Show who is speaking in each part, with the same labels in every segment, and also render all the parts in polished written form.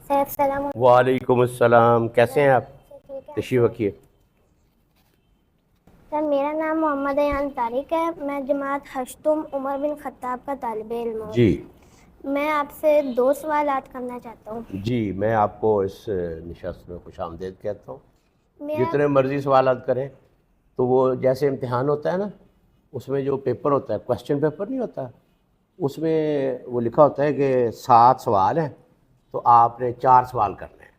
Speaker 1: سر السلام علیکم۔
Speaker 2: وعلیکم السلام، کیسے ہیں آپ؟
Speaker 1: ٹھیک ہے
Speaker 2: تشریف رکھیے۔
Speaker 1: سر، میرا نام محمد ایان طارق ہے، میں جماعت ہشتم عمر بن خطاب کا طالب علم ہوں۔
Speaker 2: جی
Speaker 1: میں آپ سے 2 سوالات کرنا چاہتا ہوں۔
Speaker 2: جی، میں آپ کو اس نشست میں خوش آمدید کہتا ہوں۔
Speaker 1: میرا
Speaker 2: جتنے مرضی سوالات کریں، تو وہ جیسے امتحان ہوتا ہے نا، اس میں جو پیپر ہوتا ہے، کویسچن پیپر نہیں ہوتا، اس میں وہ لکھا ہوتا ہے کہ 7 سوال ہیں، تو آپ نے 4 سوال کرنے ہیں،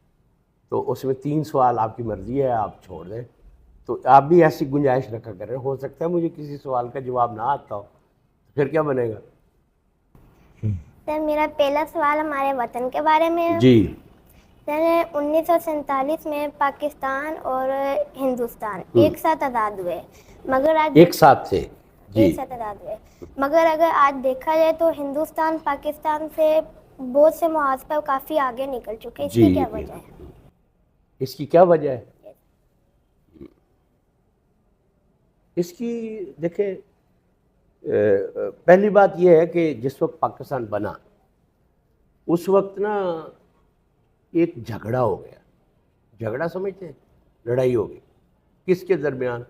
Speaker 2: تو اس میں 3 سوال آپ کی مرضی ہے، آپ چھوڑ دیں۔ تو آپ بھی ایسی گنجائش رکھا کریں، ہو سکتا ہے مجھے کسی سوال کا جواب نہ آتا ہو، پھر کیا بنے گا؟
Speaker 1: سر، میرا پہلا سوال ہمارے وطن کے بارے میں ہے۔
Speaker 2: جی
Speaker 1: سر، 1947 میں پاکستان اور ہندوستان ایک ساتھ آزاد ہوئے، مگر آج
Speaker 2: ایک ساتھ تھے جی۔
Speaker 1: ایک ساتھ آزاد ہوئے، مگر اگر آج دیکھا جائے تو ہندوستان پاکستان سے بہت سے محاذ پر کافی آگے نکل چکے، اس کی کیا وجہ ہے؟
Speaker 2: اس کی کیا وجہ ہے؟ اس کی دیکھیں، پہلی بات یہ ہے کہ جس وقت پاکستان بنا اس وقت نا ایک جھگڑا ہو گیا۔ جھگڑا سمجھتے ہیں؟ لڑائی ہو گئی۔ کس کے درمیان؟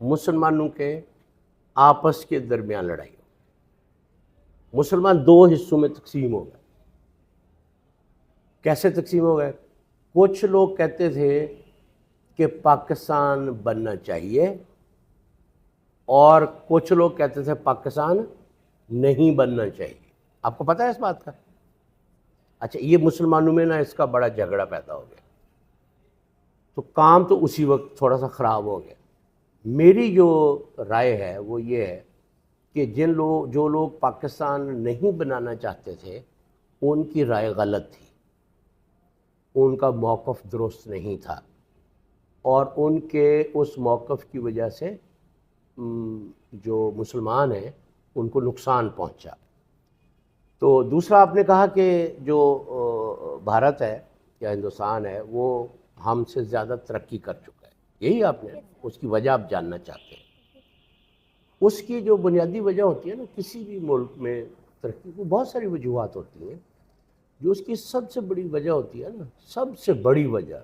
Speaker 2: مسلمانوں کے آپس کے درمیان لڑائی ہو گئی۔ مسلمان 2 حصوں میں تقسیم ہو گئے۔ کیسے تقسیم ہو گئے؟ کچھ لوگ کہتے تھے کہ پاکستان بننا چاہیے، اور کچھ لوگ کہتے تھے پاکستان نہیں بننا چاہیے۔ آپ کو پتہ ہے اس بات کا؟ اچھا، یہ مسلمانوں میں نا اس کا بڑا جھگڑا پیدا ہو گیا، تو کام تو اسی وقت تھوڑا سا خراب ہو گیا۔ میری جو رائے ہے وہ یہ ہے کہ جو لوگ پاکستان نہیں بنانا چاہتے تھے ان کی رائے غلط تھی، ان کا موقف درست نہیں تھا، اور ان کے اس موقف کی وجہ سے جو مسلمان ہیں ان کو نقصان پہنچا۔ تو دوسرا آپ نے کہا کہ جو بھارت ہے یا ہندوستان ہے وہ ہم سے زیادہ ترقی کر چکا ہے، یہی آپ نے اس کی وجہ آپ جاننا چاہتے ہیں۔ اس کی جو بنیادی وجہ ہوتی ہے نا، کسی بھی ملک میں ترقی کو بہت ساری وجوہات ہوتی ہیں، جو اس کی سب سے بڑی وجہ ہوتی ہے نا، سب سے بڑی وجہ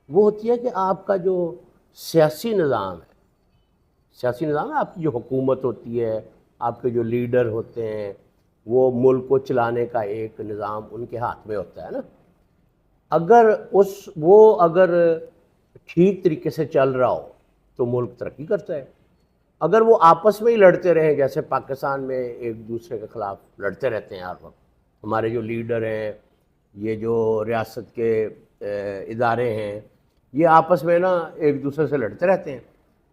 Speaker 2: وہ ہوتی ہے کہ آپ کا جو سیاسی نظام ہے، آپ کی جو حکومت ہوتی ہے، آپ کے جو لیڈر ہوتے ہیں، وہ ملک کو چلانے کا ایک نظام ان کے ہاتھ میں ہوتا ہے نا۔ اگر ٹھیک طریقے سے چل رہا ہو تو ملک ترقی کرتا ہے۔ اگر وہ آپس میں ہی لڑتے رہیں، جیسے پاکستان میں ایک دوسرے کے خلاف لڑتے رہتے ہیں ہر وقت، ہمارے جو لیڈر ہیں، یہ جو ریاست کے ادارے ہیں، یہ آپس میں نا ایک دوسرے سے لڑتے رہتے ہیں،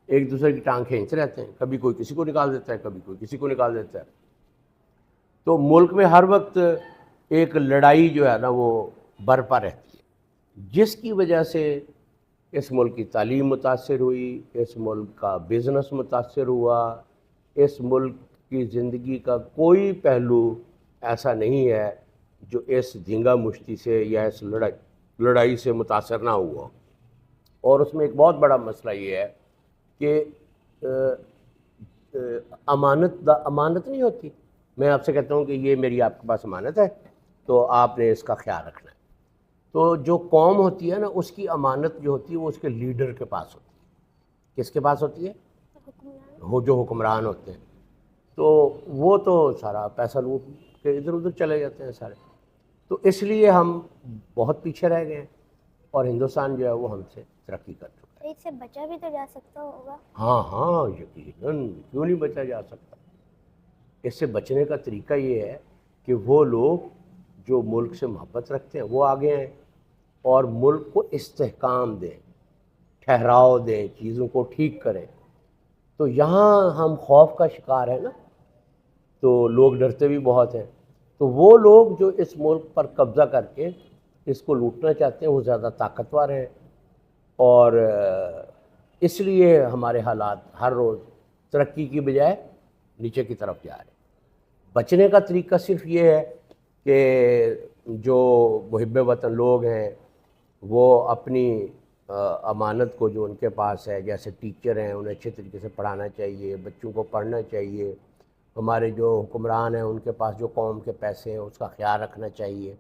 Speaker 2: ایک دوسرے کی ٹانگ کھینچتے رہتے ہیں، کبھی کوئی کسی کو نکال دیتا ہے، کبھی کوئی کسی کو نکال دیتا ہے، تو ملک میں ہر وقت ایک لڑائی جو ہے نا وہ برپا رہتی ہے، جس کی وجہ سے اس ملک کی تعلیم متاثر ہوئی، اس ملک کا بزنس متاثر ہوا، اس ملک کی زندگی کا کوئی پہلو ایسا نہیں ہے جو اس دھینگا مشتی سے یا اس لڑائی سے متاثر نہ ہوا۔ اور اس میں ایک بہت بڑا مسئلہ یہ ہے کہ امانت نہیں ہوتی۔ میں آپ سے کہتا ہوں کہ یہ میری آپ کے پاس امانت ہے، تو آپ نے اس کا خیال رکھنا ہے۔ تو جو قوم ہوتی ہے نا، اس کی امانت جو ہوتی ہے وہ اس کے لیڈر کے پاس ہوتی ہے۔ کس کے پاس ہوتی ہے؟ وہ جو حکمران ہوتے ہیں، تو وہ تو سارا پیسہ لوٹ کے ادھر ادھر چلے جاتے ہیں سارے، تو اس لیے ہم بہت پیچھے رہ گئے ہیں، اور ہندوستان جو ہے وہ ہم سے ترقی کر چکا ہے۔
Speaker 1: اس سے بچا بھی تو جا سکتا ہوگا؟
Speaker 2: ہاں، یقیناً، کیوں نہیں بچا جا سکتا۔ اس سے بچنے کا طریقہ یہ ہے کہ وہ لوگ جو ملک سے محبت رکھتے ہیں وہ آگے آئیں اور ملک کو استحکام دیں، ٹھہراؤ دیں، چیزوں کو ٹھیک کریں۔ تو یہاں ہم خوف کا شکار ہیں نا، تو لوگ ڈرتے بھی بہت ہیں۔ تو وہ لوگ جو اس ملک پر قبضہ کر کے اس کو لوٹنا چاہتے ہیں وہ زیادہ طاقتور ہیں، اور اس لیے ہمارے حالات ہر روز ترقی کی بجائے نیچے کی طرف جا رہے ہیں۔ بچنے کا طریقہ صرف یہ ہے کہ جو محب وطن لوگ ہیں وہ اپنی امانت کو جو ان کے پاس ہے، جیسے ٹیچر ہیں انہیں اچھے طریقے سے پڑھانا چاہیے، بچوں کو پڑھنا چاہیے، ہمارے جو حکمران ہیں ان کے پاس جو قوم کے پیسے ہیں اس کا خیال رکھنا چاہیے،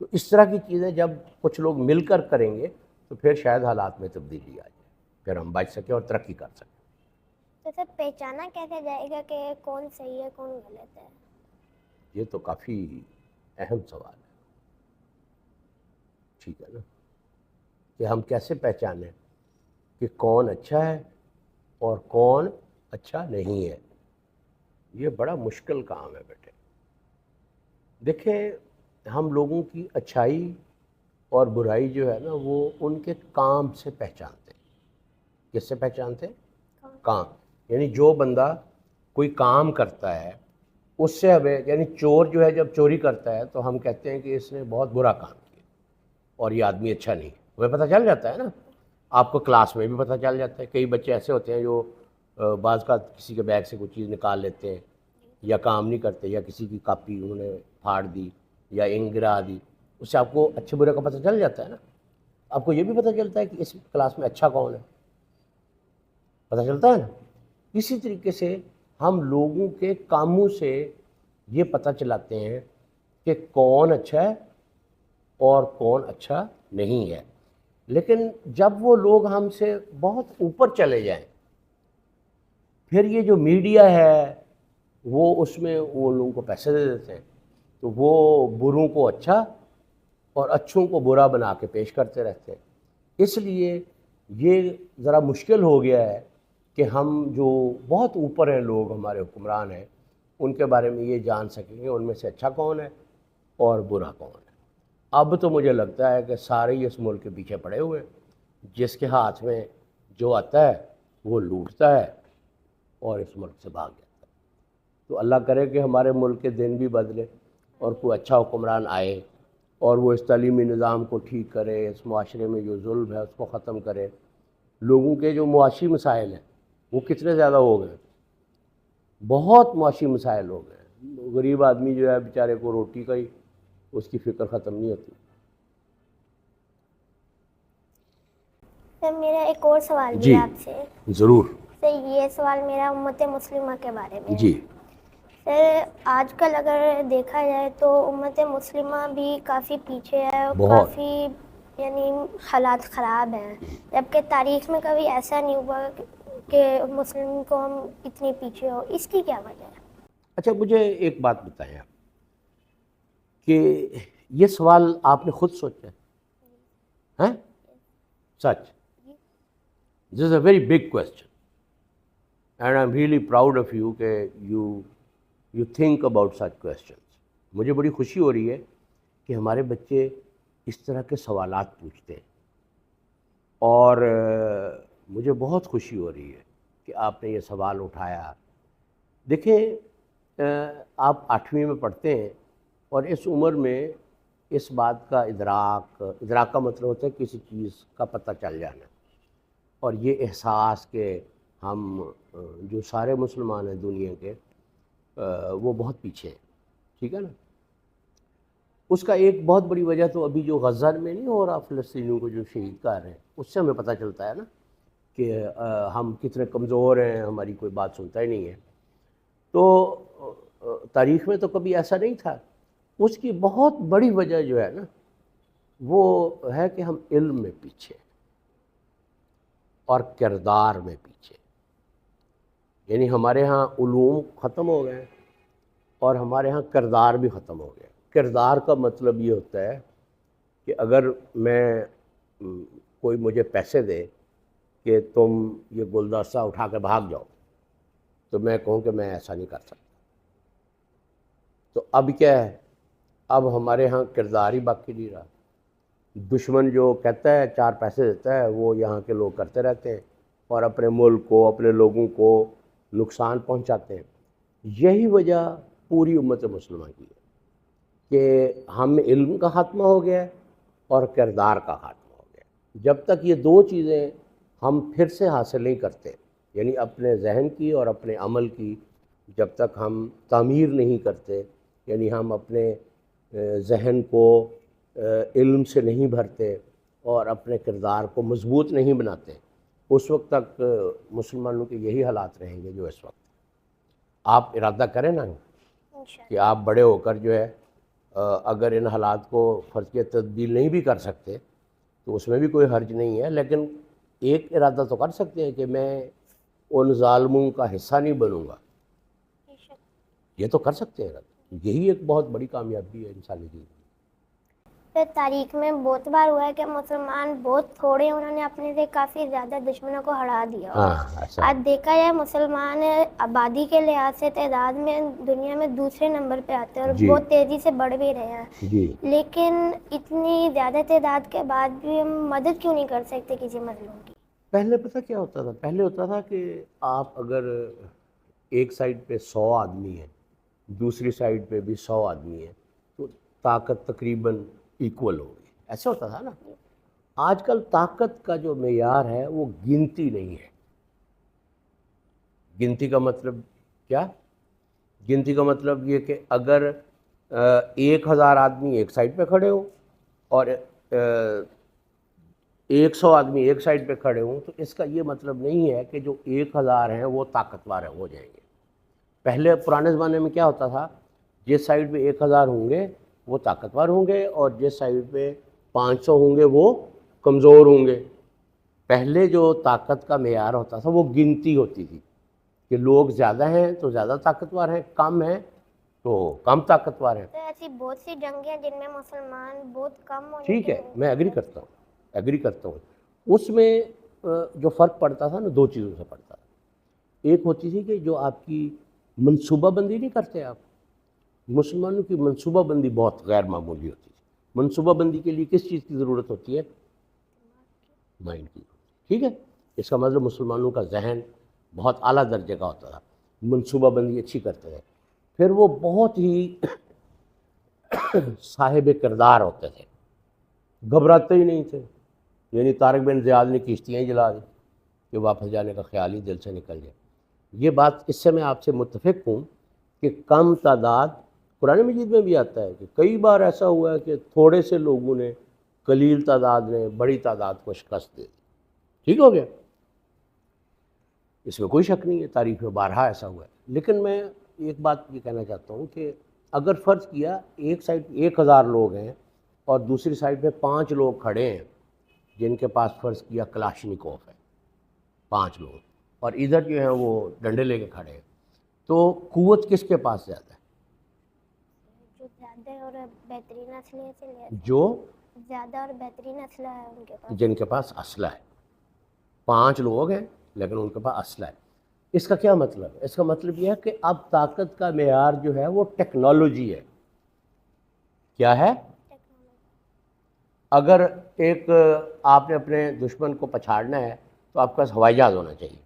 Speaker 2: تو اس طرح کی چیزیں جب کچھ لوگ مل کر کریں گے تو پھر شاید حالات میں تبدیلی آ جائے، پھر ہم بچ سکیں اور ترقی کر سکیں۔
Speaker 1: تو سر پہچانا کیسے جائے گا کہ کون صحیح ہے کون غلط ہے؟
Speaker 2: یہ تو کافی اہم سوال ہے، ٹھیک ہے نا، کہ ہم کیسے پہچانیں کہ کون اچھا ہے اور کون اچھا نہیں ہے؟ یہ بڑا مشکل کام ہے بیٹے۔ دیکھیں، ہم لوگوں کی اچھائی اور برائی جو ہے نا وہ ان کے کام سے پہچانتے ہیں۔ کس سے پہچانتے ہیں؟ کام، یعنی جو بندہ کوئی کام کرتا ہے اس سے ہمیں، یعنی چور جو ہے جب چوری کرتا ہے تو ہم کہتے ہیں کہ اس نے بہت برا کام کیا اور یہ آدمی اچھا نہیں، ہمیں پتہ چل جاتا ہے نا۔ آپ کو کلاس میں بھی پتہ چل جاتا ہے، کئی بچے ایسے ہوتے ہیں جو بعض کا کسی کے بیگ سے کوئی چیز نکال لیتے ہیں یا کام نہیں کرتے، یا کسی کی کاپی انہوں نے پھاڑ دی یا انک گرا دی، اس سے آپ کو اچھے برے کا پتہ چل جاتا ہے نا۔ آپ کو یہ بھی پتہ چلتا ہے کہ اس کلاس میں اچھا کون ہے، پتہ چلتا ہے نا۔ اسی طریقے سے ہم لوگوں کے کاموں سے یہ پتہ چلاتے ہیں کہ کون اچھا ہے اور کون اچھا نہیں ہے۔ لیکن جب وہ لوگ ہم سے بہت اوپر چلے جائیں، پھر یہ جو میڈیا ہے وہ اس میں وہ لوگوں کو پیسے دے دیتے ہیں، تو وہ بروں کو اچھا اور اچھوں کو برا بنا کے پیش کرتے رہتے ہیں۔ اس لیے یہ ذرا مشکل ہو گیا ہے کہ ہم جو بہت اوپر ہیں لوگ، ہمارے حکمران ہیں، ان کے بارے میں یہ جان سکیں کہ ان میں سے اچھا کون ہے اور برا کون ہے۔ اب تو مجھے لگتا ہے کہ سارے ہی اس ملک کے پیچھے پڑے ہوئے ہیں، جس کے ہاتھ میں جو آتا ہے وہ لوٹتا ہے اور اس ملک سے بھاگ جاتا ہے۔ تو اللہ کرے کہ ہمارے ملک کے دن بھی بدلے اور کوئی اچھا حکمران آئے اور وہ اس تعلیمی نظام کو ٹھیک کرے، اس معاشرے میں جو ظلم ہے اس کو ختم کرے۔ لوگوں کے جو معاشی مسائل ہیں وہ کتنے زیادہ ہو گئے، بہت معاشی مسائل ہو گئے۔ غریب آدمی جو ہے بیچارے کو روٹی کا ہی اس کی فکر ختم نہیں ہوتی۔
Speaker 1: سر میرا ایک اور سوال بھی
Speaker 2: جی
Speaker 1: ہے آپ سے۔
Speaker 2: ضرور۔
Speaker 1: سر یہ سوال میرا امت مسلمہ کے بارے میں ہے۔
Speaker 2: جی
Speaker 1: سر آج کل اگر دیکھا جائے تو امت مسلمہ بھی کافی پیچھے ہے اور
Speaker 2: بہت۔
Speaker 1: کافی یعنی حالات خراب ہیں، جبکہ تاریخ میں کبھی ایسا نہیں ہوا کہ مسلم قوم اتنی پیچھے ہو۔ اس کی کیا وجہ ہے؟
Speaker 2: اچھا مجھے ایک بات بتائیں آپ کہ یہ سوال آپ نے خود سوچا ہے؟ سچ؟ This is a very big question and I am really proud of you کہ you think about such questions. مجھے بڑی خوشی ہو رہی ہے کہ ہمارے بچے اس طرح کے سوالات پوچھتے ہیں، اور مجھے بہت خوشی ہو رہی ہے کہ آپ نے یہ سوال اٹھایا۔ دیکھیں، آپ 8ویں میں پڑھتے ہیں اور اس عمر میں اس بات کا ادراک کا مطلب ہوتا ہے کسی چیز کا پتہ چل جانا، اور یہ احساس کہ ہم جو سارے مسلمان ہیں دنیا کے وہ بہت پیچھے ہیں، ٹھیک ہے نا۔ اس کا ایک بہت بڑی وجہ تو ابھی جو غزہ میں نہیں ہو رہا، فلسطینیوں کو جو شہید کر رہے ہیں، اس سے ہمیں پتہ چلتا ہے نا کہ ہم کتنے کمزور ہیں، ہماری کوئی بات سنتا ہی نہیں ہے۔ تو تاریخ میں تو کبھی ایسا نہیں تھا۔ اس کی بہت بڑی وجہ جو ہے نا وہ ہے کہ ہم علم میں پیچھے اور کردار میں پیچھے، یعنی ہمارے ہاں علوم ختم ہو گئے اور ہمارے ہاں کردار بھی ختم ہو گئے۔ کردار کا مطلب یہ ہوتا ہے کہ اگر میں کوئی مجھے پیسے دے کہ تم یہ گلدستہ اٹھا کے بھاگ جاؤ، تو میں کہوں کہ میں ایسا نہیں کر سکتا۔ تو اب کیا ہے، اب ہمارے ہاں کردار ہی باقی نہیں رہا۔ دشمن جو کہتا ہے 4 پیسے دیتا ہے وہ یہاں کے لوگ کرتے رہتے ہیں اور اپنے ملک کو، اپنے لوگوں کو نقصان پہنچاتے ہیں۔ یہی وجہ پوری امت مسلمہ کی ہے کہ ہم میں علم کا خاتمہ ہو گیا ہے اور کردار کا خاتمہ ہو گیا ہے۔ جب تک یہ 2 چیزیں ہم پھر سے حاصل نہیں کرتے، یعنی اپنے ذہن کی اور اپنے عمل کی جب تک ہم تعمیر نہیں کرتے، یعنی ہم اپنے ذہن کو علم سے نہیں بھرتے اور اپنے کردار کو مضبوط نہیں بناتے، اس وقت تک مسلمانوں کے یہی حالات رہیں گے جو اس وقت۔ آپ ارادہ کریں نا کہ آپ بڑے ہو کر جو ہے اگر ان حالات کو فرض کی تبدیل نہیں بھی کر سکتے تو اس میں بھی کوئی حرج نہیں ہے، لیکن ایک ارادہ تو کر سکتے ہیں کہ میں ان ظالموں کا حصہ نہیں بنوں گا، یہ تو کر سکتے ہیں ارادہ۔ یہی ایک بہت بڑی کامیابی ہے انسانی زندگی۔
Speaker 1: پھر تاریخ میں بہت بار ہوا ہے کہ مسلمان بہت تھوڑے انہوں نے اپنے سے کافی زیادہ دشمنوں کو ہرا دیا۔
Speaker 2: ایسا
Speaker 1: آج دیکھا جائے مسلمان آبادی کے لحاظ سے تعداد میں دنیا میں دوسرے نمبر پہ آتے ہیں اور بہت تیزی سے بڑھ بھی رہے ہیں،
Speaker 2: جی
Speaker 1: لیکن اتنی زیادہ تعداد کے بعد بھی ہم مدد کیوں نہیں کر سکتے کسی مظلوم کی؟
Speaker 2: پہلے پتہ کیا ہوتا تھا؟ پہلے ہوتا تھا کہ آپ اگر ایک سائڈ پہ 100 آدمی ہیں، دوسری سائڈ پہ بھی 100 آدمی ہیں، تو طاقت تقریباً ایکول ہوگی، ایسا ہوتا تھا نا۔ آج کل طاقت کا جو معیار ہے وہ گنتی نہیں ہے۔ گنتی کا مطلب کیا؟ گنتی کا مطلب یہ کہ اگر 1000 آدمی ایک سائڈ پہ کھڑے ہوں اور 100 آدمی ایک سائڈ پہ کھڑے ہوں، تو اس کا یہ مطلب نہیں ہے کہ جو 1000 ہیں وہ طاقتور ہو جائیں گے۔ پہلے پرانے زمانے میں کیا ہوتا تھا؟ جس سائڈ پہ 1000 ہوں گے وہ طاقتور ہوں گے اور جس سائڈ پہ 500 ہوں گے وہ کمزور ہوں گے۔ پہلے جو طاقت کا معیار ہوتا تھا وہ گنتی ہوتی تھی کہ لوگ زیادہ ہیں تو زیادہ طاقتور ہیں، کم ہیں تو کم طاقتور ہیں۔
Speaker 1: تو ایسی بہت سی جنگیں جن میں مسلمان بہت کم ہونے
Speaker 2: ٹھیک ہے، میں ایگری کرتا ہوں۔ اس میں جو فرق پڑتا تھا نا، دو چیزوں سے پڑتا تھا۔ ایک ہوتی تھی کہ جو آپ کی منصوبہ بندی نہیں کرتے آپ، مسلمانوں کی منصوبہ بندی بہت غیر معمولی ہوتی تھی۔ منصوبہ بندی کے لیے کس چیز کی ضرورت ہوتی ہے؟ مائنڈ کی۔ ٹھیک ہے، اس کا مطلب مسلمانوں کا ذہن بہت اعلیٰ درجے کا ہوتا تھا، منصوبہ بندی اچھی کرتے تھے۔ پھر وہ بہت ہی صاحب کردار ہوتے تھے، گھبراتے ہی نہیں تھے۔ یعنی طارق بن زیاد نے کشتیاں جلا دی کہ واپس جانے کا خیال ہی دل سے نکل جائے۔ یہ بات، اس سے میں آپ سے متفق ہوں کہ کم تعداد، قرآن مجید میں بھی آتا ہے کہ کئی بار ایسا ہوا ہے کہ تھوڑے سے لوگوں نے، قلیل تعداد نے بڑی تعداد کو شکست دے دی۔ ٹھیک ہو گیا، اس میں کوئی شک نہیں ہے، تاریخ میں بارہا ایسا ہوا ہے۔ لیکن میں ایک بات یہ کہنا چاہتا ہوں کہ اگر فرض کیا ایک سائڈ 1000 لوگ ہیں اور دوسری سائڈ پہ 5 لوگ کھڑے ہیں جن کے پاس فرض کیا کلاشنکوف ہے، 5 لوگ، اور ادھر جو ہیں وہ ڈنڈے لے کے کھڑے ہیں، تو قوت کس کے پاس زیادہ ہے؟
Speaker 1: جو زیادہ اور بہترین اسلحے سے لے،
Speaker 2: جو
Speaker 1: زیادہ اور بہترین اسلحہ ہے ان کے پاس،
Speaker 2: جن کے پاس اسلحہ ہے۔ 5 لوگ ہیں لیکن ان کے پاس اسلحہ ہے۔ اس کا کیا مطلب ہے؟ اس کا مطلب یہ ہے کہ اب طاقت کا معیار جو ہے وہ ٹیکنالوجی ہے۔ کیا ہے؟ اگر ایک آپ نے اپنے دشمن کو پچھاڑنا ہے تو آپ کے پاس ہوائی جہاز ہونا چاہیے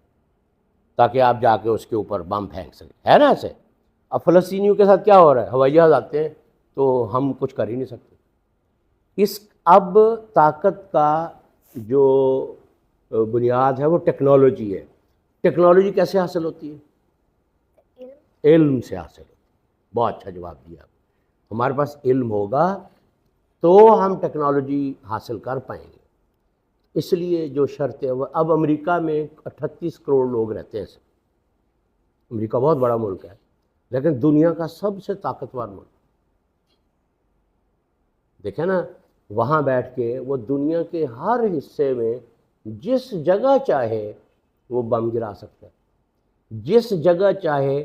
Speaker 2: تاکہ آپ جا کے اس کے اوپر بم پھینک سکیں، ہے نا ایسے؟ اب فلسطینیوں کے ساتھ کیا ہو رہا ہے؟ ہوائی جہاز آتے ہیں تو ہم کچھ کر ہی نہیں سکتے۔ اب طاقت کا جو بنیاد ہے وہ ٹیکنالوجی ہے۔ ٹیکنالوجی کیسے حاصل ہوتی ہے؟ علم سے حاصل ہوتی ہے۔ بہت اچھا جواب دیا آپ۔ ہمارے پاس علم ہوگا تو ہم ٹیکنالوجی حاصل کر پائیں گے۔ اس لیے جو شرط ہے، اب امریکہ میں 38 کروڑ لوگ رہتے ہیں۔ امریکہ بہت بڑا ملک ہے لیکن دنیا کا سب سے طاقتور ملک۔ دیکھیں نا، وہاں بیٹھ کے وہ دنیا کے ہر حصے میں جس جگہ چاہے وہ بم گرا سکتا ہے، جس جگہ چاہے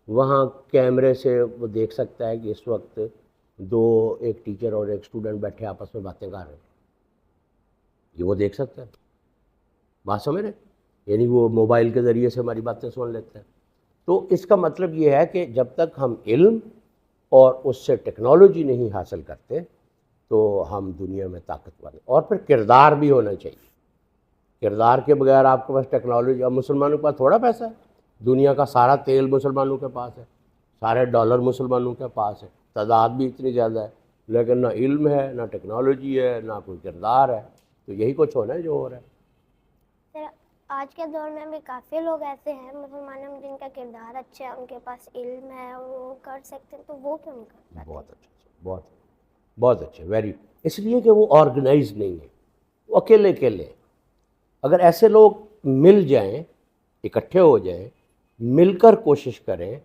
Speaker 2: وہاں کیمرے سے وہ دیکھ سکتا ہے کہ اس وقت ایک ٹیچر اور ایک اسٹوڈنٹ بیٹھے آپس میں باتیں کر رہے ہیں، یہ وہ دیکھ سکتا ہے۔ بات سمجھ رہے؟ یعنی وہ موبائل کے ذریعے سے ہماری باتیں سن لیتے ہیں۔ تو اس کا مطلب یہ ہے کہ جب تک ہم علم اور اس سے ٹیکنالوجی نہیں حاصل کرتے تو ہم دنیا میں طاقتور ہیں۔ اور پھر کردار بھی ہونا چاہیے۔ کردار کے بغیر آپ کے پاس ٹیکنالوجی، اب مسلمانوں کے پاس تھوڑا پیسہ ہے، دنیا کا سارا تیل مسلمانوں کے پاس ہے، سارے ڈالر مسلمانوں کے پاس ہے، تعداد بھی اتنی زیادہ ہے، لیکن نہ علم ہے، نہ ٹیکنالوجی ہے، نہ کوئی کردار ہے۔ تو یہی کچھ ہونا ہے جو ہو رہا ہے۔
Speaker 1: سر، آج کے دور میں بھی کافی لوگ ایسے ہیں مسلمانوں میں جن کا کردار اچھا ہے، ان کے پاس علم ہے، وہ کر سکتے ہیں، تو وہ کیوں نہیں کر پاتے؟
Speaker 2: بہت اچھا، بہت اچھا، ویری، اس لیے کہ وہ آرگنائز نہیں ہے، وہ اکیلے۔ اگر ایسے لوگ مل جائیں، اکٹھے ہو جائیں، مل کر کوشش کریں،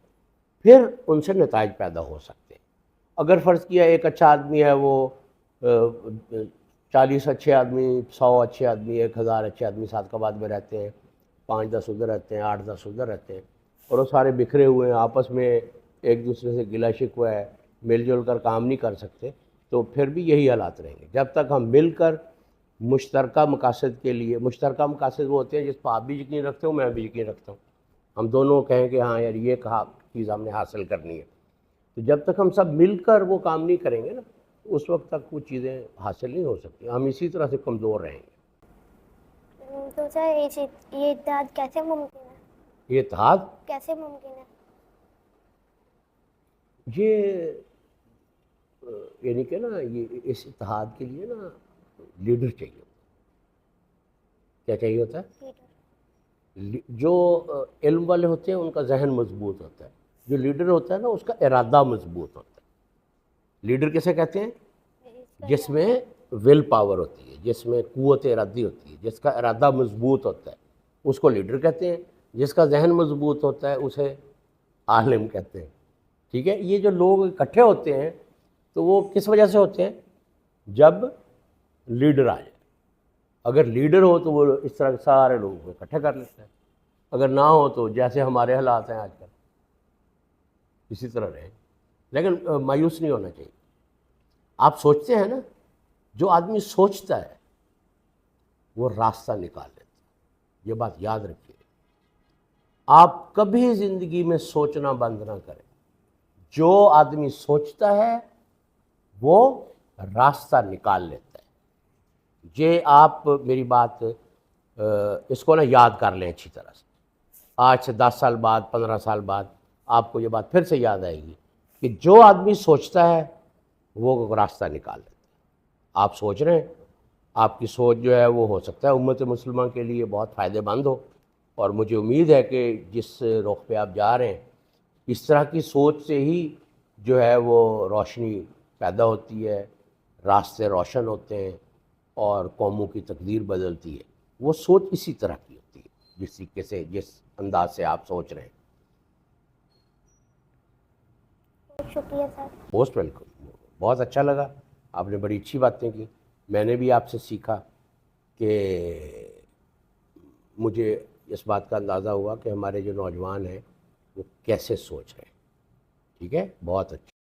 Speaker 2: پھر ان سے نتائج پیدا ہو سکتے ہیں۔ اگر فرض کیا ایک اچھا آدمی ہے، وہ 40 اچھے آدمی، 100 اچھے آدمی، 1000 اچھے آدمی سعد آباد میں رہتے ہیں، 5-10 ادھر رہتے ہیں، 8-10 ادھر رہتے ہیں، اور وہ سارے بکھرے ہوئے ہیں، آپس میں ایک دوسرے سے گلہ شکوہ ہے، مل جل کر کام نہیں کر سکتے، تو پھر بھی یہی حالات رہیں گے۔ جب تک ہم مل کر مشترکہ مقاصد کے لیے، مشترکہ مقاصد وہ ہوتے ہیں جس پر آپ بھی یقین رکھتے ہو، میں بھی یقین رکھتا ہوں، ہم دونوں کہیں کہ ہاں یار یہ چیز ہم نے حاصل کرنی ہے، تو جب تک ہم سب مل کر وہ کام نہیں کریں گے نا، اس وقت تک وہ چیزیں حاصل نہیں ہو سکتی، ہم اسی طرح سے کمزور رہیں گے۔
Speaker 1: تو سر یہ اتحاد کیسے ممکن ہے؟
Speaker 2: یہ اتحاد
Speaker 1: کیسے ممکن ہے؟
Speaker 2: یہ یعنی کہ نا، یہ اس اتحاد کے لیے نا لیڈر چاہیے ہوتا ہے۔ کیا چاہیے ہوتا ہے؟ جو علم والے ہوتے ہیں ان کا ذہن مضبوط ہوتا ہے، جو لیڈر ہوتا ہے نا اس کا ارادہ مضبوط ہوتا ہے۔ لیڈر کسے کہتے ہیں؟ جس میں ول پاور ہوتی ہے، جس میں قوت ارادی ہوتی ہے، جس کا ارادہ مضبوط ہوتا ہے، اس کو لیڈر کہتے ہیں۔ جس کا ذہن مضبوط ہوتا ہے اسے عالم کہتے ہیں۔ ٹھیک ہے، یہ جو لوگ اکٹھے ہوتے ہیں تو وہ کس وجہ سے ہوتے ہیں؟ جب لیڈر آ جائے۔ اگر لیڈر ہو تو وہ اس طرح کے سارے لوگوں کو اکٹھے کر لیتا ہے، اگر نہ ہو تو جیسے ہمارے حالات ہیں آج کل اسی طرح رہیں۔ لیکن مایوس نہیں ہونا چاہیے۔ آپ سوچتے ہیں نا، جو آدمی سوچتا ہے وہ راستہ نکال لیتا ہے، یہ بات یاد رکھیے۔ آپ کبھی زندگی میں سوچنا بند نہ کریں۔ جو آدمی سوچتا ہے وہ راستہ نکال لیتا ہے۔ یہ آپ میری بات اس کو نا یاد کر لیں اچھی طرح سے۔ آج سے 10 سال بعد، 15 سال بعد آپ کو یہ بات پھر سے یاد آئے گی کہ جو آدمی سوچتا ہے وہ راستہ نکال لیتا ہے۔ آپ سوچ رہے ہیں، آپ کی سوچ جو ہے وہ ہو سکتا ہے امت مسلمہ کے لیے بہت فائدہ مند ہو، اور مجھے امید ہے کہ جس رخ پہ آپ جا رہے ہیں، اس طرح کی سوچ سے ہی جو ہے وہ روشنی پیدا ہوتی ہے، راستے روشن ہوتے ہیں، اور قوموں کی تقدیر بدلتی ہے۔ وہ سوچ اسی طرح کی ہوتی ہے جس طریقے سے، جس انداز سے آپ سوچ رہے ہیں۔
Speaker 1: شکریہ سر۔
Speaker 2: Most welcome. بہت اچھا لگا، آپ نے بڑی اچھی باتیں کی۔ میں نے بھی آپ سے سیکھا کہ مجھے اس بات کا اندازہ ہوا کہ ہمارے جو نوجوان ہیں وہ کیسے سوچ رہے ہیں۔ ٹھیک ہے، بہت اچھا۔